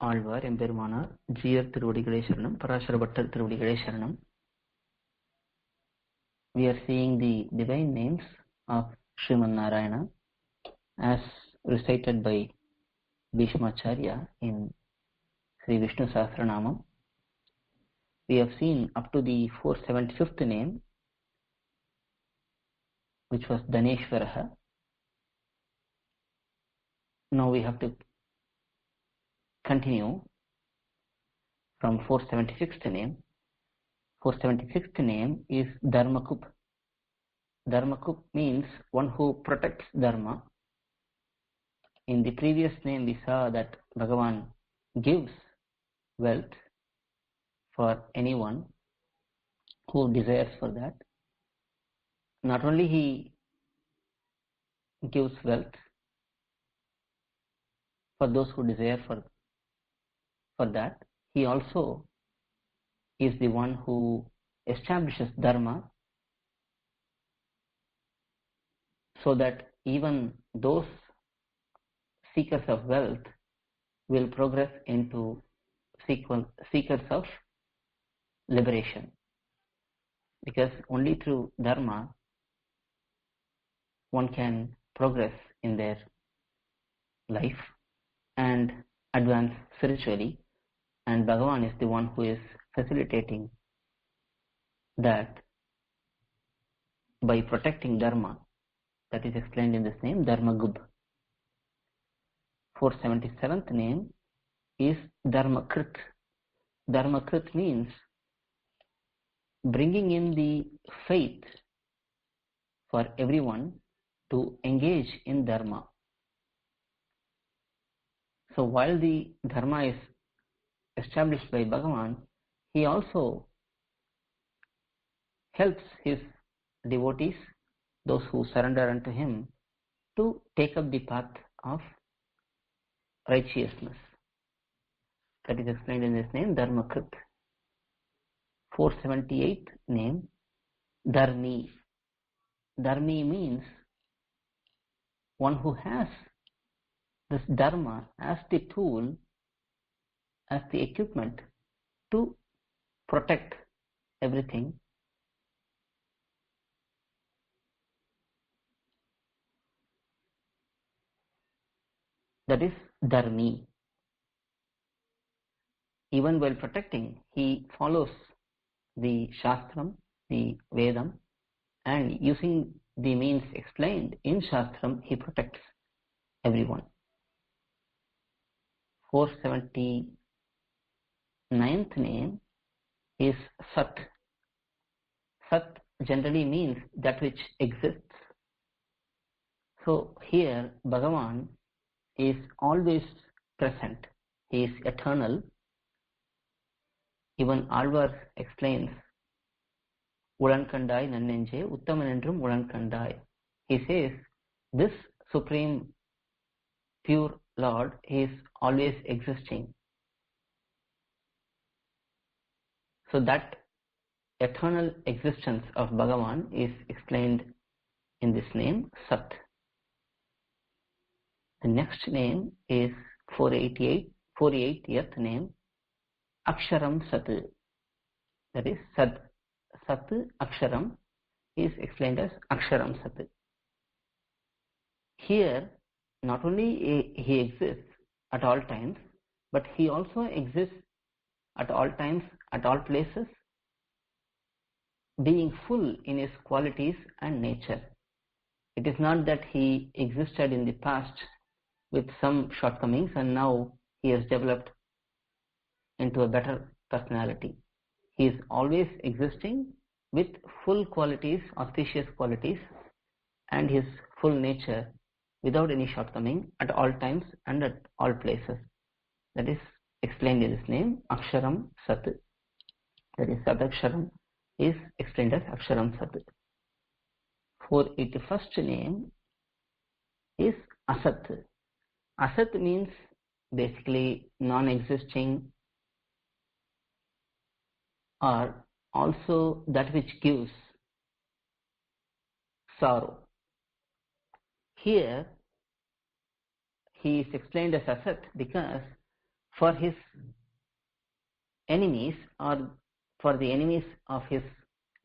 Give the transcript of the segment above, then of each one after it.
ஆழ்வார் எம்பெருமானார் ஜீயர் திருவடிகளே சரணம், பராசர பட்டர் திருவடிகளே சரணம். We are seeing the divine names of Sriman Narayana as recited by Bhishmacharya in SrivishNu sahasranAmam. We have seen up to the 475th name, which was Daneshwaraha. Now we have to continue from 476th name. 476th name is Dharmakup. Dharmakup means one who protects Dharma. In the previous name we saw that Bhagavan gives wealth for anyone who desires for that. Not only he gives wealth for those who desire for that, he also is the one who establishes Dharma so that even those seekers of wealth will progress into seekers of liberation, because only through Dharma one can progress in their life and advance spiritually, and Bhagavan is the one who is facilitating that by protecting Dharma. That is explained in this name, Dharmagub. 477th name is Dharmakrit. Dharmakrit means bringing in the faith for everyone to engage in Dharma. So while the Dharma is established by Bhagavan, he also helps his devotees, those who surrender unto him, to take up the path of righteousness. That is explained in this name, Dharmakrit. 478th name, Dharmi. Dharmi means one who has this Dharma as the tool, as the equipment to protect everything. That is Dharmi. Even while protecting, he follows the Shastram, the Vedam, and using the means explained in Shastram, he protects everyone. 479th name is Sat. Sat generally means that which exists. So here Bhagavan is always present. He is eternal. Even Alvar explains, Ulankandai Nannenje Uttamanendrum Ulankandai. He says this supreme pure Lord is always existing. So that eternal existence of Bhagavan is explained in this name, Sat. The next name is 480th name, Aksharam Sat. That is Sat Aksharam is explained as Aksharam Sat. Here not only he exists at all times, but he also exists at all times, at all places, being full in his qualities and nature. It is not that he existed in the past with some shortcomings and now he has developed into a better personality. He is always existing with full qualities, auspicious qualities, and his full nature without any shortcoming at all times and at all places. That is explained in this name, Aksharam Sat. That is Sat Aksharam is explained as Aksharam Sat. 481st name is Asat. Asat means basically non-existing, or also that which gives sorrow. Here he is explained as Asat because for his enemies, or for the enemies of his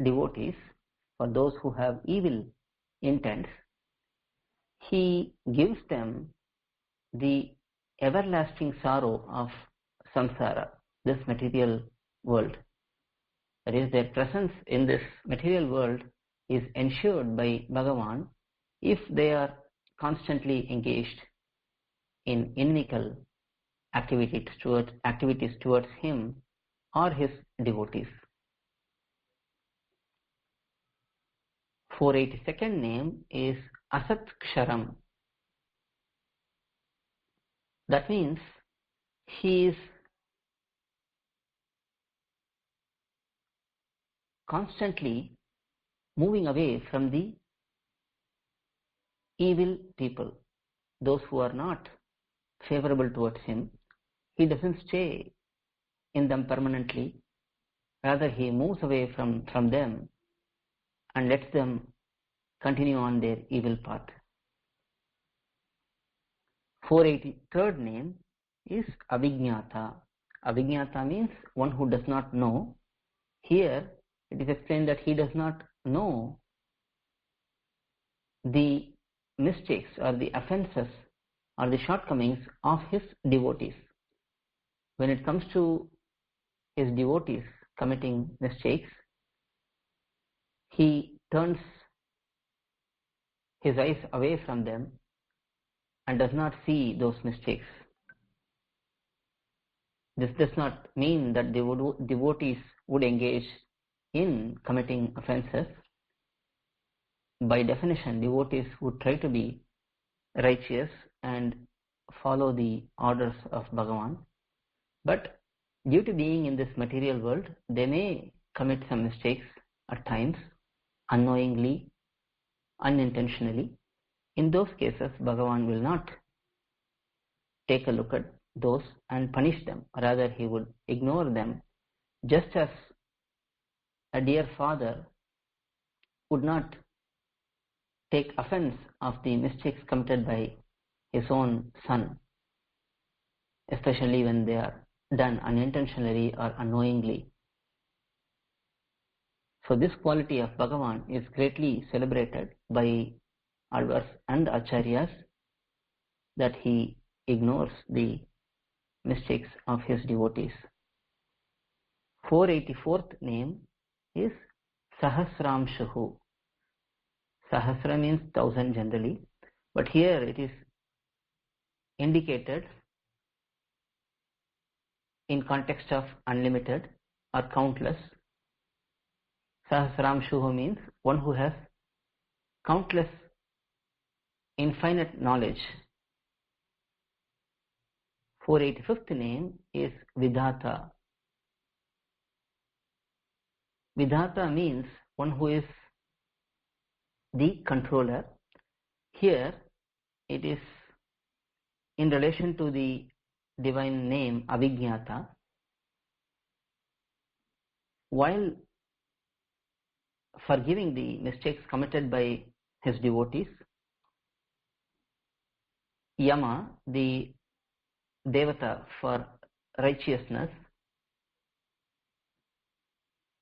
devotees, for those who have evil intents, he gives them the everlasting sorrow of samsara, this material world. That is, their presence in this material world is ensured by Bhagavan if they are constantly engaged in inimical activities towards him or his devotees. 482nd name is Asat Ksharam. That means he is constantly moving away from the evil people, those who are not favorable towards him. He doesn't stay in them permanently, rather he moves away from them and lets them continue on their evil path. 483rd name is Avijñāta. Avijñāta means one who does not know. Here it is explained that he does not know the mistakes or the offenses or the shortcomings of his devotees. When it comes to his devotees committing mistakes, he turns his eyes away from them and does not see those mistakes. This does not mean that the devotees would engage in committing offenses. By definition, devotees would try to be righteous and follow the orders of Bhagavan, but due to being in this material world, they may commit some mistakes at times, unknowingly, unintentionally. In those cases, Bhagavan will not take a look at those and punish them. Rather, he would ignore them, just as a dear father would not take offense of the mistakes committed by his own son, especially when they are done unintentionally or unknowingly. So this quality of Bhagavan is greatly celebrated by Alvars and Acharyas, that he ignores the mistakes of his devotees. 484th name is Sahasramshu. Sahasra means 1000 generally, but here it is indicated in context of unlimited or countless. Sahasramshu means one who has countless, infinite knowledge. 485th name is Vidhata. Vidhata means one who is the controller. Here it is in relation to the divine name Avijñāta. While forgiving the mistakes committed by his devotees, Yama, the Devata for righteousness,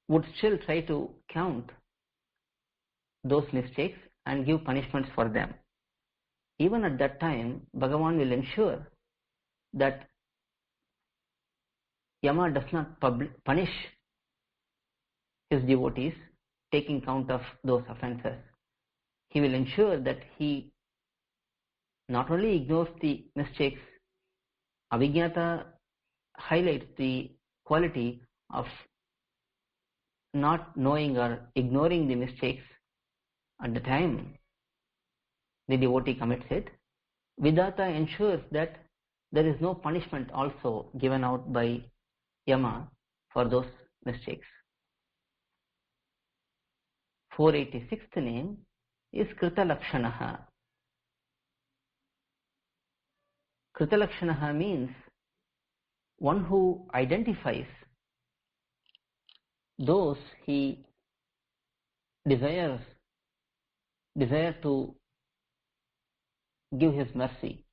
would still try to count those mistakes and give punishments for them. Even at that time, Bhagavan will ensure that Yama does not punish his devotees taking count of those offenses. He will ensure that he not only ignores the mistakes. Avijñāta highlights the quality of not knowing or ignoring the mistakes at the time the devotee commits it. Vidhata ensures that there is no punishment also given out by Yama for those mistakes. 486th name is Kritalakshanaha. Kritalakshanaha means one who identifies those he desire to give his mercy.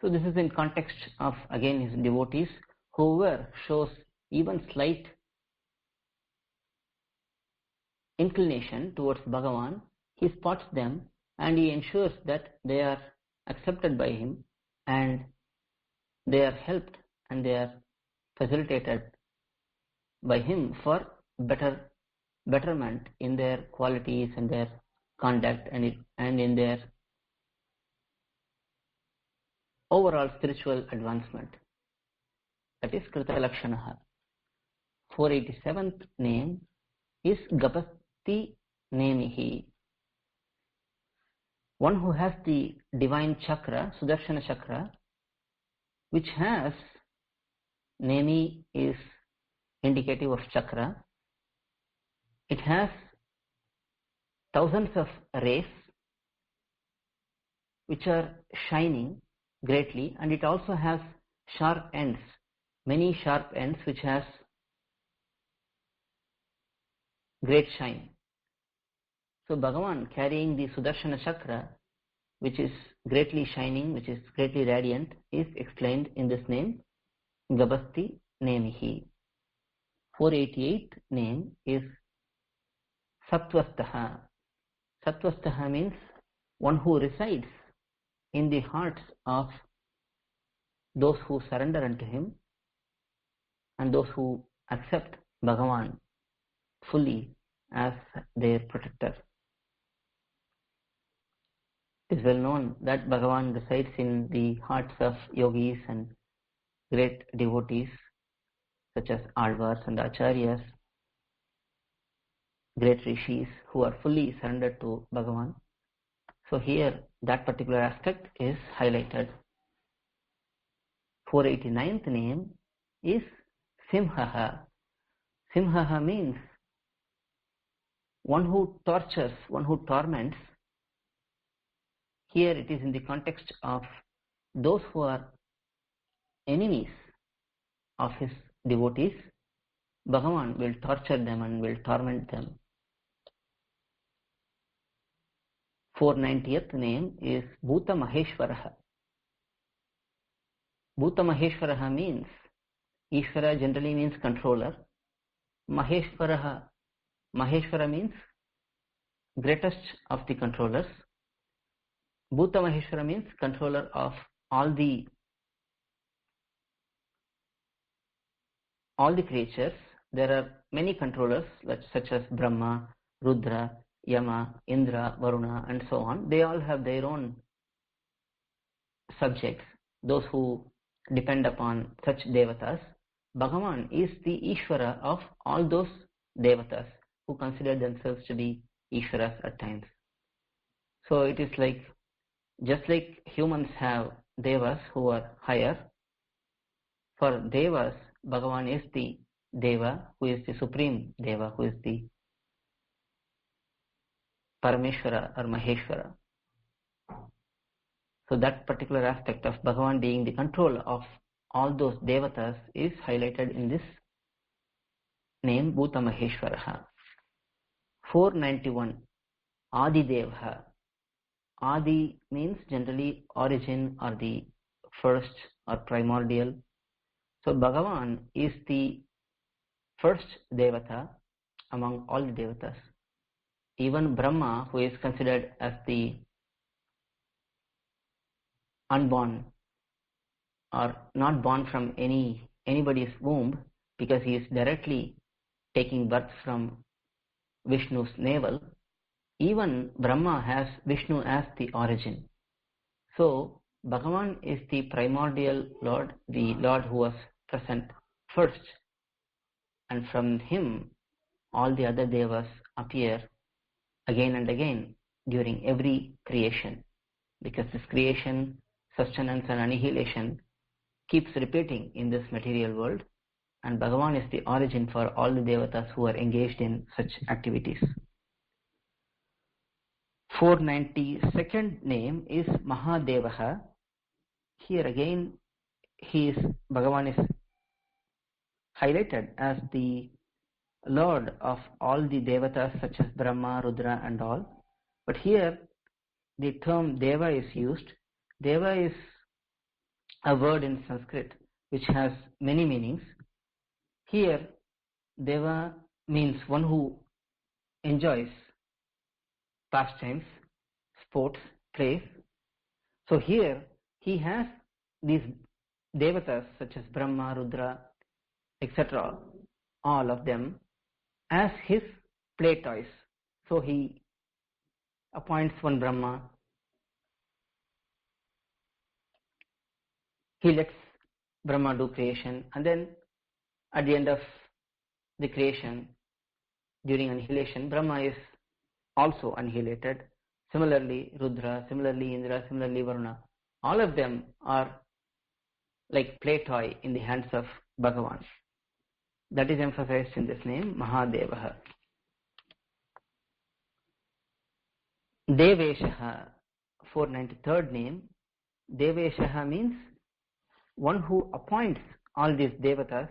So this is in context of again his devotees. Whoever shows even slight inclination towards Bhagavan, he spots them and he ensures that they are accepted by him and they are helped and they are facilitated by him for betterment in their qualities and their conduct and in their overall spiritual advancement. That is Krita Lakshanaha. 487th name is Gapasti Nemihi. One who has the divine chakra, Sudarshana chakra, which has Nemi is indicative of chakra. It has thousands of rays which are shining greatly, and it also has sharp ends, many sharp ends which has great shine. So Bhagavan carrying the Sudarshana chakra, which is greatly shining, which is greatly radiant, is explained in this name Gabasti Nemihi. 488th name is Sattvastaha. Sattvastaha means one who resides in the hearts of those who surrender unto him and those who accept Bhagavan fully as their protector. It is well known that Bhagavan resides in the hearts of yogis and great devotees such as Alvars and Acharyas, great rishis who are fully surrendered to Bhagavan. So here that particular aspect is highlighted. 489th name is Simhaha. Simhaha means one who tortures, one who torments. Here it is in the context of those who are enemies of his devotees. Bhagavan will torture them and will torment them. 490th name is Bhuta Maheshwaraha. Bhuta Maheshwaraha means, Ishvara generally means controller. Maheshwara means greatest of the controllers. Bhuta Maheshwara means controller of all the creatures. There are many controllers such as Brahma, Rudra, Yama, Indra, Varuna and so on. They all have their own subjects, those who depend upon such devatas. Bhagavan is the Ishvara of all those devatas who consider themselves to be Ishvaras at times. So it is like, just like humans have devas who are higher, for devas, Bhagavan is the Deva who is the supreme Deva, who is the Parameshwara or Maheshwara. So that particular aspect of Bhagavan being the control of all those devatas is highlighted in this name Bhuta Maheshwaraha. 491 Adi Devha. Adi means generally origin or the first or primordial. So Bhagavan is the first Devata among all the Devatas. Even Brahma, who is considered as the unborn or not born from anybody's womb, because he is directly taking birth from Vishnu's navel, even Brahma has Vishnu as the origin. So Bhagavan is the primordial Lord, the Lord who was present first, and from him all the other devas appear again and again during every creation, because this creation, sustenance and annihilation keeps repeating in this material world, and Bhagavan is the origin for all the devatas who are engaged in such activities. 492nd name is Mahadevaha. Here again Bhagavan is highlighted as the Lord of all the devatas such as Brahma, Rudra and all. But here the term Deva is used. Deva is a word in Sanskrit which has many meanings. Here, Deva means one who enjoys pastimes, sports, plays. So here he has these devatas such as Brahma, Rudra, etc., all of them as his play toys. So he appoints one Brahma, he lets Brahma do creation, and then at the end of the creation, during annihilation, Brahma is also annihilated. Similarly, Rudra, similarly Indra, similarly Varuna. All of them are like play toy in the hands of Bhagavan. That is emphasized in this name, Mahadevah. Deveshaha, 493rd name. Deveshaha means one who appoints all these devatas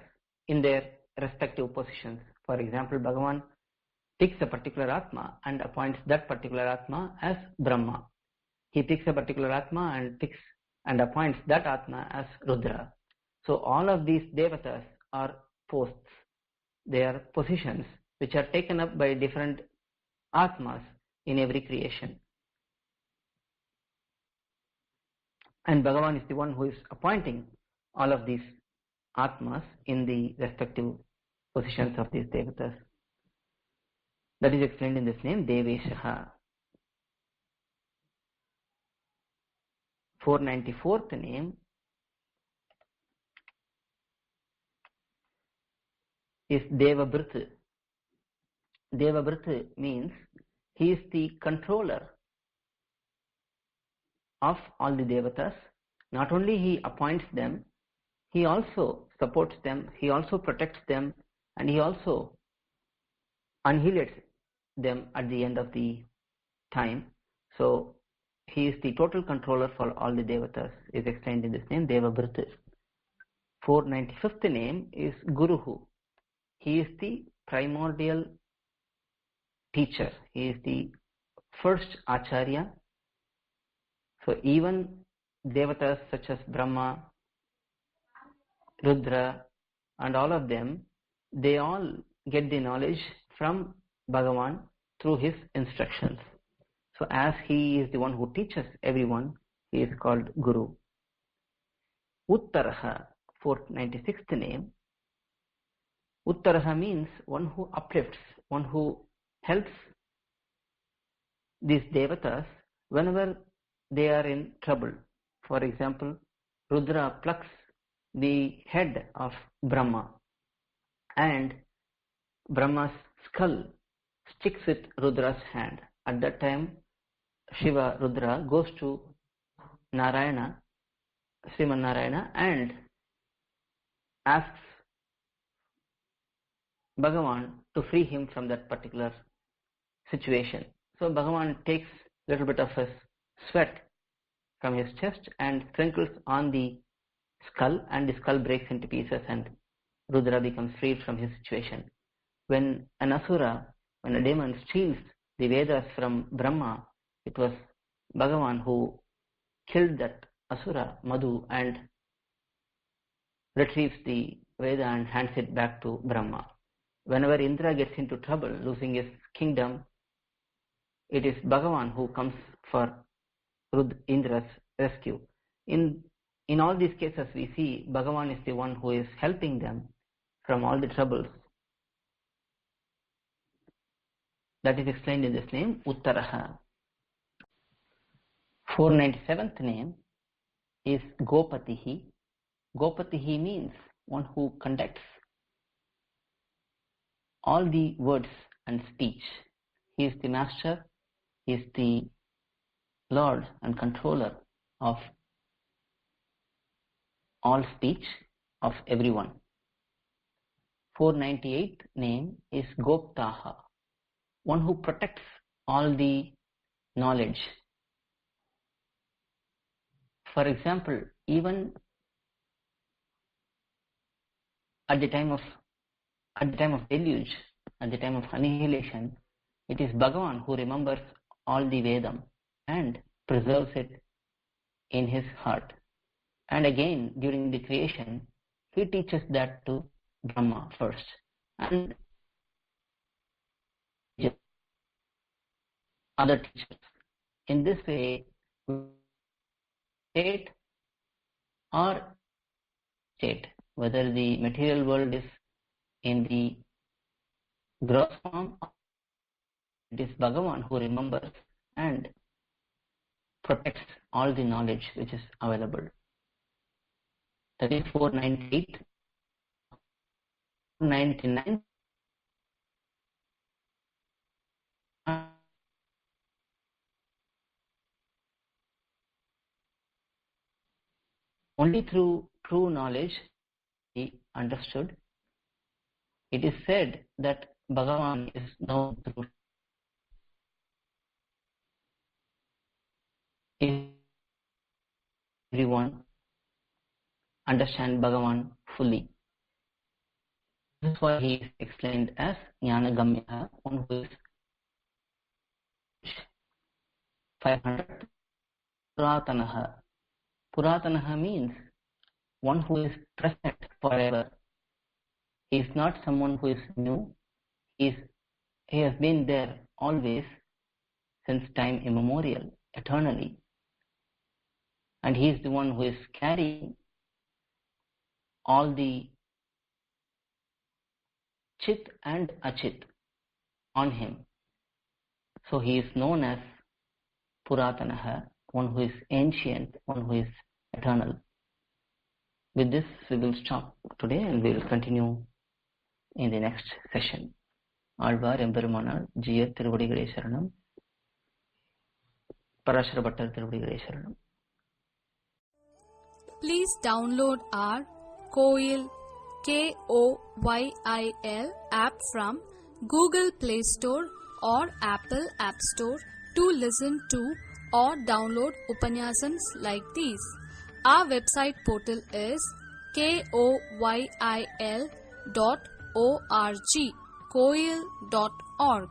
in their respective positions. For example, Bhagavan picks a particular Atma and appoints that particular Atma as Brahma. He picks a particular Atma and picks and appoints that Atma as Rudra. So all of these devatas are posts. They are positions which are taken up by different Atmas in every creation. And Bhagavan is the one who is appointing all of these Atmas in the respective positions of these devatas. That is explained in this name, Deveshaha. 494th name is Devabhrut. Devabhrut means he is the controller of all the devatas. Not only he appoints them, he also supports them, he also protects them, and he also annihilates them at the end of the time. So he is the total controller for all the devatas, is explained in this name, Devabhrut. 495th name is Guruhu. He is the primordial teacher. He is the first Acharya. So even devatas such as Brahma, Rudra, and all of them, they all get the knowledge from Bhagavan through his instructions. So as he is the one who teaches everyone, he is called Guru. Uttaraha, 496th name. Uttaraha means one who uplifts, one who helps these devatas whenever they are in trouble. For example, Rudra plucks the head of Brahma and Brahma's skull sticks with Rudra's hand. At that time, Shiva, Rudra, goes to Narayana, Sriman Narayana, and asks Bhagavan to free him from that particular situation. So Bhagavan takes a little bit of his sweat from his chest and sprinkles on the skull, and the skull breaks into pieces and Rudra becomes freed from his situation. When an asura, when a demon steals the Vedas from Brahma, it was Bhagavan who killed that asura, Madhu, and retrieves the Veda and hands it back to Brahma. Whenever Indra gets into trouble, losing his kingdom, it is Bhagavan who comes for Indra's rescue. In all these cases, we see Bhagavan is the one who is helping them from all the troubles. That is explained in this name, Uttaraha. 497th name is Gopatihi. Gopatihi means one who conducts all the words and speech. He is the master, he is the lord and controller of all speech of everyone. 498th name is Goptaha, one who protects all the knowledge. For example, even at the time of deluge, at the time of annihilation, it is Bhagavan who remembers all the Vedam and preserves it in his heart. And again, during the creation, he teaches that to Brahma first, and other teachers. In this way, state or state, whether the material world is in the gross form, it is Bhagavan who remembers and protects all the knowledge which is available. That is 498, 499. Only through true knowledge he understood. It is said that Bhagavan is known through everyone understand Bhagavan fully. This is why he is explained as Jnanagamya, one who is 500. Puratanaha. Puratanaha means one who is present forever. He is not someone who is new. He has been there always, since time immemorial, eternally. And he is the one who is carrying all the Chit and Achit on him. So he is known as Puratanaha, one who is ancient, one who is eternal. With this, we will stop today and we will continue in the next session. Alvar Emperumanar, Jiyar Tiruvadigalai Sharanam, Parashara Bhattar Tiruvadigalai Sharanam. Please download our Koil KOYIL app from Google Play Store or Apple App Store to listen to or download Upanyasams like these. Our website portal is koyil.org, koil.org.